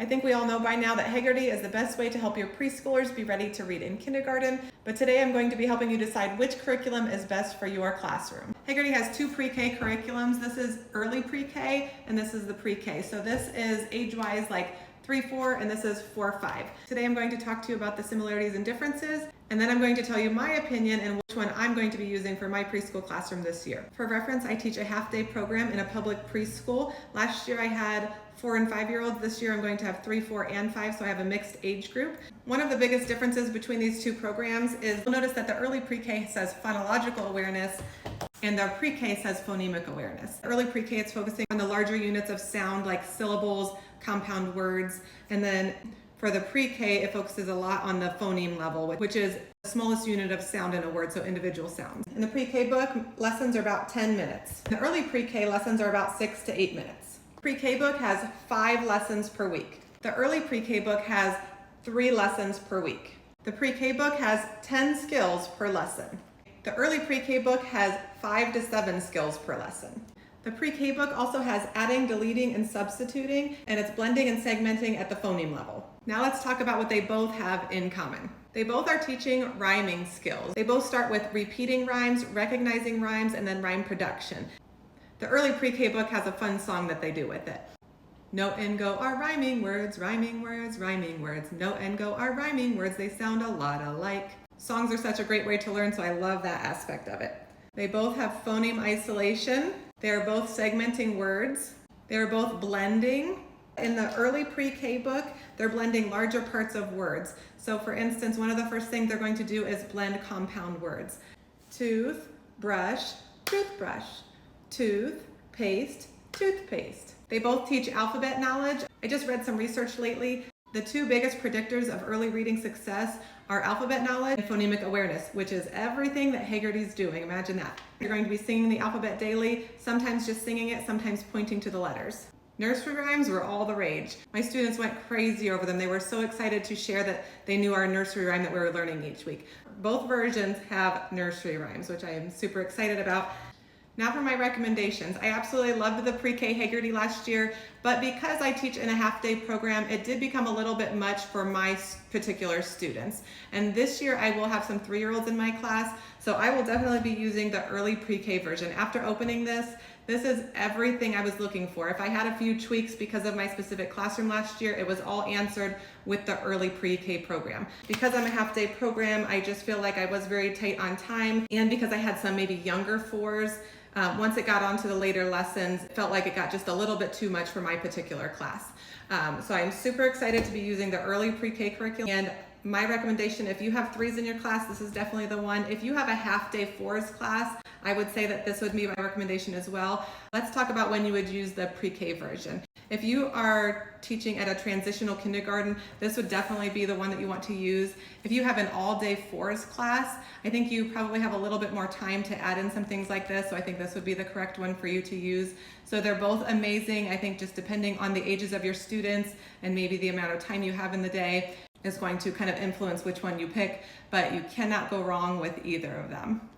I think we all know by now that Heggerty is the best way to help your preschoolers be ready to read in kindergarten, but today I'm going to be helping you decide which curriculum is best for your classroom. Heggerty has two pre-K curriculums. This is early pre-K and this is the pre-K. So this is age-wise like 3-4 and this is 4-5. Today I'm going to talk to you about the similarities and differences, and then I'm going to tell you my opinion and which one I'm going to be using for my preschool classroom this year. For reference, I teach a half-day program in a public preschool. Last year I had 4 and 5-year-olds. This year I'm going to have 3, 4, and 5, so I have a mixed age group. One of the biggest differences between these two programs is you'll notice that the early pre-K says phonological awareness and the pre-K says phonemic awareness. Early pre-K, it's focusing on the larger units of sound like syllables, compound words, and then for the pre-K, it focuses a lot on the phoneme level, which is the smallest unit of sound in a word, so individual sounds. In the pre-K book, lessons are about 10 minutes. The early pre-K lessons are about 6 to 8 minutes. The pre-K book has 5 lessons per week. The early pre-K book has 3 lessons per week. The pre-K book has 10 skills per lesson. The early pre-K book has 5 to 7 skills per lesson. The pre-K book also has adding, deleting, and substituting, and it's blending and segmenting at the phoneme level. Now let's talk about what they both have in common. They both are teaching rhyming skills. They both start with repeating rhymes, recognizing rhymes, and then rhyme production. The early pre-K book has a fun song that they do with it. Note and go are rhyming words, rhyming words, rhyming words. Note and go are rhyming words, they sound a lot alike. Songs are such a great way to learn, so I love that aspect of it. They both have phoneme isolation. They are both segmenting words. They are both blending. In the early pre-K book, they're blending larger parts of words. So for instance, one of the first things they're going to do is blend compound words. Tooth, brush, toothbrush. Tooth, paste, toothpaste. They both teach alphabet knowledge. I just read some research lately. The 2 biggest predictors of early reading success are alphabet knowledge and phonemic awareness, which is everything that Heggerty's doing. Imagine that. You're going to be singing the alphabet daily, sometimes just singing it, sometimes pointing to the letters. Nursery rhymes were all the rage. My students went crazy over them. They were so excited to share that they knew our nursery rhyme that we were learning each week. Both versions have nursery rhymes, which I am super excited about. Now for my recommendations. I absolutely loved the pre-K Heggerty last year, but because I teach in a half-day program, it did become a little bit much for my particular students. And this year I will have some 3-year-olds in my class, so I will definitely be using the early pre-K version. After opening this is everything I was looking for. If I had a few tweaks because of my specific classroom last year, it was all answered with the early pre-K program. Because I'm a half-day program, I just feel like I was very tight on time, and because I had some maybe younger 4s, once it got onto the later lessons, it felt like it got just a little bit too much for my particular class. So I'm super excited to be using the early pre-K curriculum. And my recommendation, if you have 3s in your class, this is definitely the one. If you have a half-day 4s class, I would say that this would be my recommendation as well. Let's talk about when you would use the pre-K version. If you are teaching at a transitional kindergarten, this would definitely be the one that you want to use. If you have an all-day 4s class, I think you probably have a little bit more time to add in some things like this, so I think this would be the correct one for you to use. So they're both amazing. I think just depending on the ages of your students and maybe the amount of time you have in the day is going to kind of influence which one you pick, but you cannot go wrong with either of them.